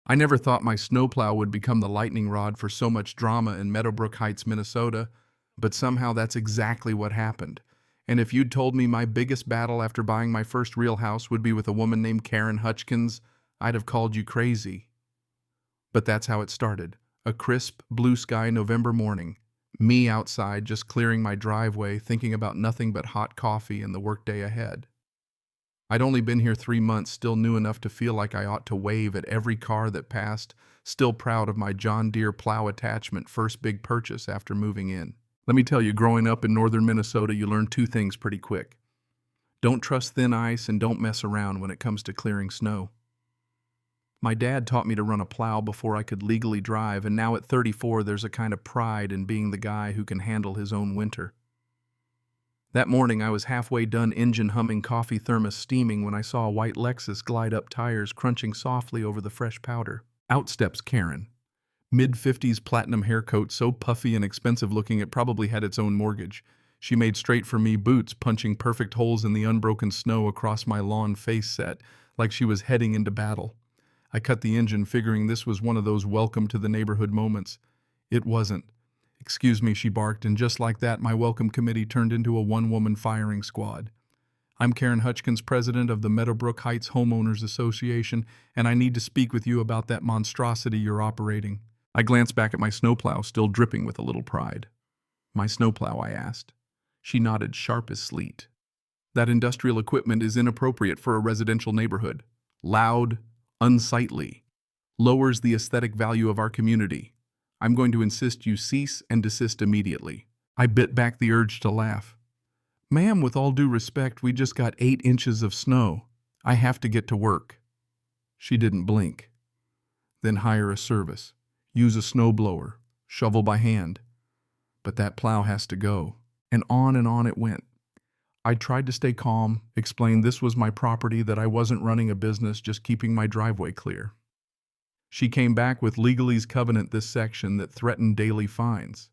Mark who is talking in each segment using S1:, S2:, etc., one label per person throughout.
S1: I never thought my snowplow would become the lightning rod for so much drama in Meadowbrook Heights, Minnesota, but somehow that's exactly what happened. And if you'd told me my biggest battle after buying my first real house would be with a woman named Karen Hutchkins, I'd have called you crazy. But that's how it started. A crisp, blue sky November morning. Me outside just clearing my driveway, thinking about nothing but hot coffee and the workday ahead. I'd only been here 3 months, still new enough to feel like I ought to wave at every car that passed, still proud of my John Deere plow attachment first big purchase after moving in. Let me tell you, growing up in northern Minnesota, you learn 2 things pretty quick. Don't trust thin ice and don't mess around when it comes to clearing snow. My dad taught me to run a plow before I could legally drive, and now at 34 there's a kind of pride in being the guy who can handle his own winter. That morning I was halfway done engine humming, coffee thermos steaming when I saw a white Lexus glide up, tires crunching softly over the fresh powder. Out steps Karen. Mid-50s platinum hair coat, so puffy and expensive looking it probably had its own mortgage. She made straight for me, boots punching perfect holes in the unbroken snow across my lawn face set, like she was heading into battle. I cut the engine, figuring this was one of those welcome to the neighborhood moments. It wasn't. "Excuse me," she barked, and just like that, my welcome committee turned into a one-woman firing squad. "I'm Karen Hutchkins, president of the Meadowbrook Heights Homeowners Association, and I need to speak with you about that monstrosity you're operating." I glanced back at my snowplow, still dripping with a little pride. "My snowplow?" I asked. She nodded, sharp as sleet. "That industrial equipment is inappropriate for a residential neighborhood. Loud, unsightly, lowers the aesthetic value of our community. I'm going to insist you cease and desist immediately." I bit back the urge to laugh. "Ma'am, with all due respect, we just got 8 inches of snow. I have to get to work." She didn't blink. "Then hire a service. Use a snowblower. Shovel by hand. But that plow has to go." And on it went. I tried to stay calm, explained this was my property, that I wasn't running a business, just keeping my driveway clear. She came back with legalese covenant this section that threatened daily fines.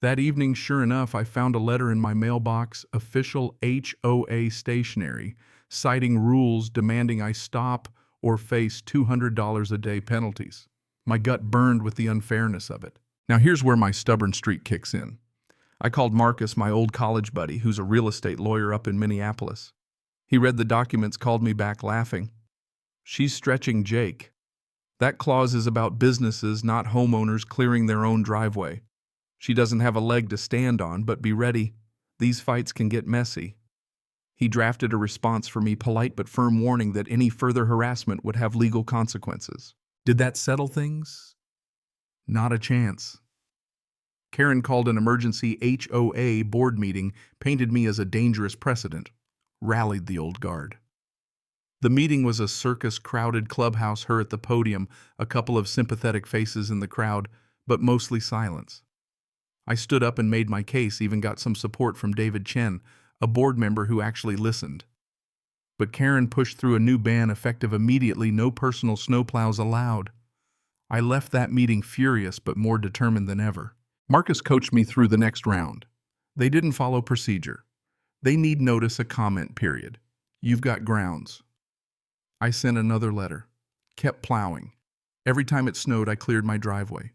S1: That evening, sure enough, I found a letter in my mailbox, official HOA stationery, citing rules demanding I stop or face $200 a day penalties. My gut burned with the unfairness of it. Now here's where my stubborn streak kicks in. I called Marcus, my old college buddy, who's a real estate lawyer up in Minneapolis. He read the documents, called me back laughing. "She's stretching Jake. That clause is about businesses, not homeowners, clearing their own driveway. She doesn't have a leg to stand on, but be ready. These fights can get messy." He drafted a response for me, polite but firm warning that any further harassment would have legal consequences. Did that settle things? Not a chance. Karen called an emergency HOA board meeting, painted me as a dangerous precedent, rallied the old guard. The meeting was a circus, crowded clubhouse, her at the podium, a couple of sympathetic faces in the crowd, but mostly silence. I stood up and made my case, even got some support from David Chen, a board member who actually listened. But Karen pushed through a new ban effective immediately: no personal snowplows allowed. I left that meeting furious but more determined than ever. Marcus coached me through the next round. They didn't follow procedure. They need notice a comment period. You've got grounds. I sent another letter. Kept plowing. Every time it snowed, I cleared my driveway.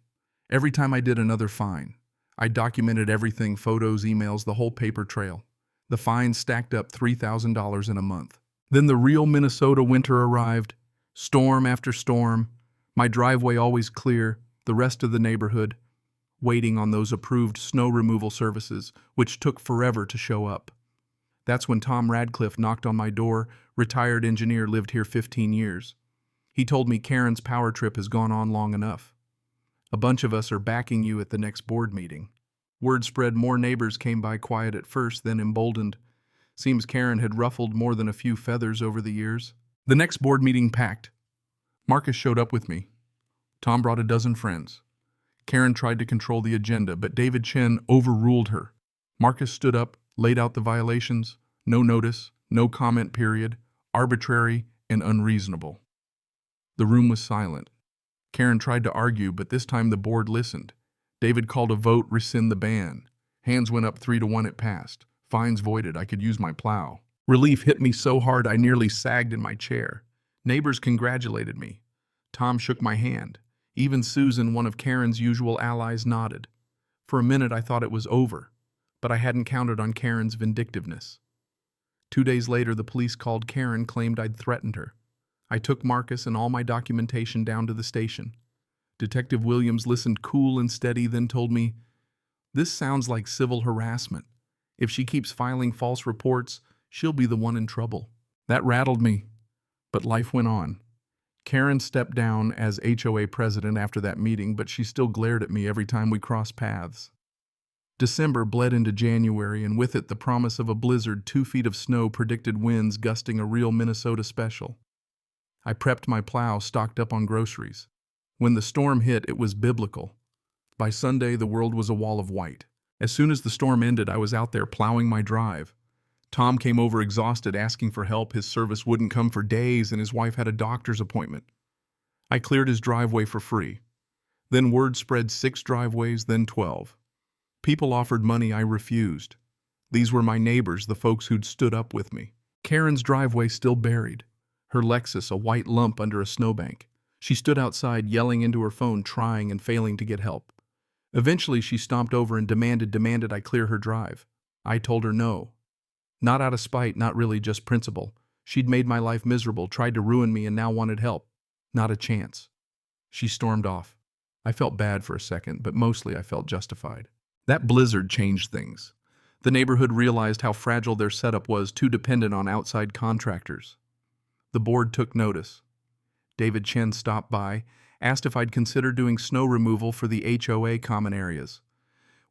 S1: Every time I did, another fine. I documented everything, photos, emails, the whole paper trail. The fines stacked up $3,000 in a month. Then the real Minnesota winter arrived. Storm after storm. My driveway always clear. The rest of the neighborhood waiting on those approved snow removal services, which took forever to show up. That's when Tom Radcliffe knocked on my door. Retired engineer, lived here 15 years. He told me Karen's power trip has gone on long enough. A bunch of us are backing you at the next board meeting. Word spread, more neighbors came by, quiet at first, then emboldened. Seems Karen had ruffled more than a few feathers over the years. The next board meeting packed. Marcus showed up with me. Tom brought a dozen friends. Karen tried to control the agenda, but David Chen overruled her. Marcus stood up, laid out the violations: no notice, no comment period, arbitrary and unreasonable. The room was silent. Karen tried to argue, but this time the board listened. David called a vote, rescind the ban. Hands went up 3-1, it passed. Fines voided, I could use my plow. Relief hit me so hard I nearly sagged in my chair. Neighbors congratulated me. Tom shook my hand. Even Susan, one of Karen's usual allies, nodded. For a minute I thought it was over, but I hadn't counted on Karen's vindictiveness. 2 days later, the police called Karen, claimed I'd threatened her. I took Marcus and all my documentation down to the station. Detective Williams listened cool and steady, then told me, "This sounds like civil harassment. If she keeps filing false reports, she'll be the one in trouble." That rattled me, but life went on. Karen stepped down as HOA president after that meeting, but she still glared at me every time we crossed paths. December bled into January, and with it the promise of a blizzard, 2 feet of snow, predicted winds gusting, a real Minnesota special. I prepped my plow, stocked up on groceries. When the storm hit, it was biblical. By Sunday, the world was a wall of white. As soon as the storm ended, I was out there plowing my drive. Tom came over exhausted, asking for help. His service wouldn't come for days, and his wife had a doctor's appointment. I cleared his driveway for free. Then word spread, 6 driveways, then 12. People offered money. I refused. These were my neighbors, the folks who'd stood up with me. Karen's driveway still buried, her Lexus a white lump under a snowbank. She stood outside, yelling into her phone, trying and failing to get help. Eventually, she stomped over and demanded I clear her drive. I told her no. Not out of spite, not really, just principle. She'd made my life miserable, tried to ruin me, and now wanted help. Not a chance. She stormed off. I felt bad for a second, but mostly I felt justified. That blizzard changed things. The neighborhood realized how fragile their setup was, too dependent on outside contractors. The board took notice. David Chen stopped by, asked if I'd consider doing snow removal for the HOA common areas.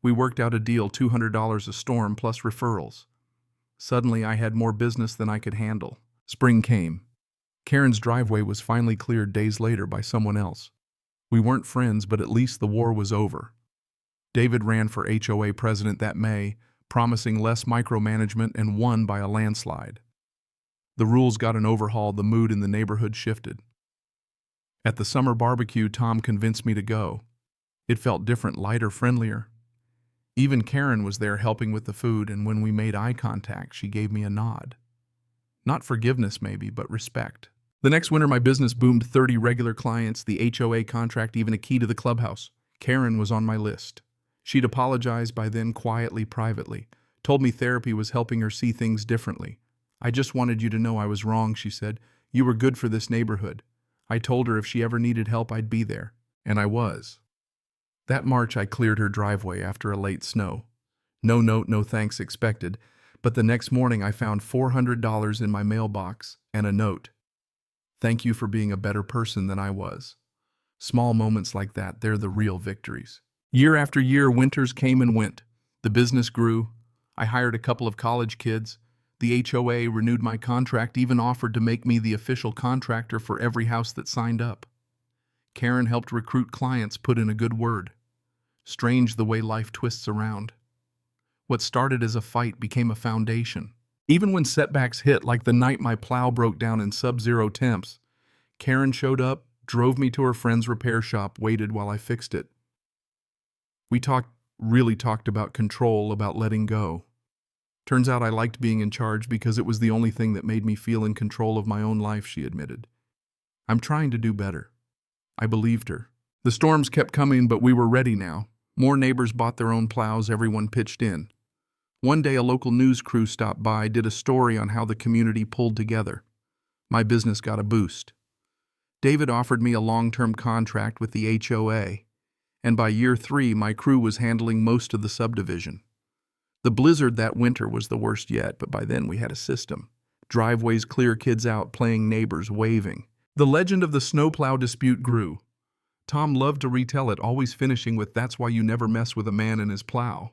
S1: We worked out a deal, $200 a storm plus referrals. Suddenly, I had more business than I could handle. Spring came. Karen's driveway was finally cleared days later by someone else. We weren't friends, but at least the war was over. David ran for HOA president that May, promising less micromanagement, and won by a landslide. The rules got an overhaul, the mood in the neighborhood shifted. At the summer barbecue, Tom convinced me to go. It felt different, lighter, friendlier. Even Karen was there helping with the food, and when we made eye contact, she gave me a nod. Not forgiveness maybe, but respect. The next winter, my business boomed. 30 regular clients, the HOA contract, even a key to the clubhouse. Karen was on my list. She'd apologized by then, quietly, privately. Told me therapy was helping her see things differently. "I just wanted you to know I was wrong," she said. "You were good for this neighborhood." I told her if she ever needed help, I'd be there. And I was. That March, I cleared her driveway after a late snow. No note, no thanks expected, but the next morning I found $400 in my mailbox and a note. "Thank you for being a better person than I was." Small moments like that, they're the real victories. Year after year, winters came and went. The business grew. I hired a couple of college kids. The HOA renewed my contract, even offered to make me the official contractor for every house that signed up. Karen helped recruit clients, put in a good word. Strange the way life twists around. What started as a fight became a foundation. Even when setbacks hit, like the night my plow broke down in sub-zero temps, Karen showed up, drove me to her friend's repair shop, waited while I fixed it. We really talked about control, about letting go. Turns out I liked being in charge because it was the only thing that made me feel in control of my own life, she admitted. "I'm trying to do better." I believed her. The storms kept coming, but we were ready now. More neighbors bought their own plows, everyone pitched in. One day a local news crew stopped by, did a story on how the community pulled together. My business got a boost. David offered me a long-term contract with the HOA, and by year 3 my crew was handling most of the subdivision. The blizzard that winter was the worst yet, but by then we had a system. Driveways clear, kids out playing, neighbors waving. The legend of the snowplow dispute grew. Tom loved to retell it, always finishing with, "That's why you never mess with a man and his plow."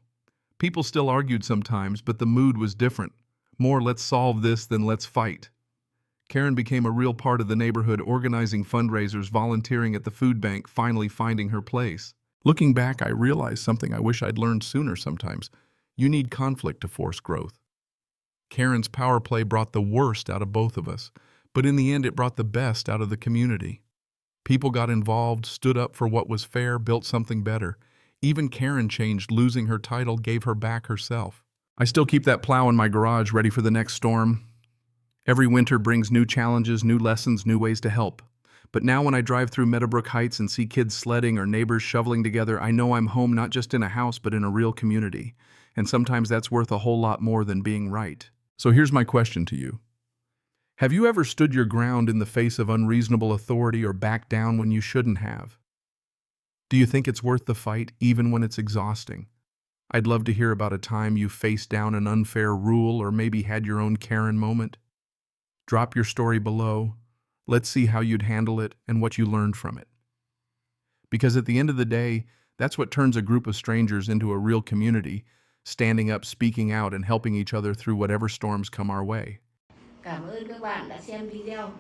S1: People still argued sometimes, but the mood was different. More "let's solve this" than "let's fight." Karen became a real part of the neighborhood, organizing fundraisers, volunteering at the food bank, finally finding her place. Looking back, I realized something I wish I'd learned sooner sometimes. You need conflict to force growth. Karen's power play brought the worst out of both of us, but in the end it brought the best out of the community. People got involved, stood up for what was fair, built something better. Even Karen changed, losing her title gave her back herself. I still keep that plow in my garage, ready for the next storm. Every winter brings new challenges, new lessons, new ways to help. But now when I drive through Meadowbrook Heights and see kids sledding or neighbors shoveling together, I know I'm home not just in a house but in a real community. And sometimes that's worth a whole lot more than being right. So here's my question to you. Have you ever stood your ground in the face of unreasonable authority or backed down when you shouldn't have? Do you think it's worth the fight, even when it's exhausting? I'd love to hear about a time you faced down an unfair rule or maybe had your own Karen moment. Drop your story below. Let's see how you'd handle it and what you learned from it. Because at the end of the day, that's what turns a group of strangers into a real community, standing up, speaking out, and helping each other through whatever storms come our way.
S2: Cảm ơn các bạn đã xem video.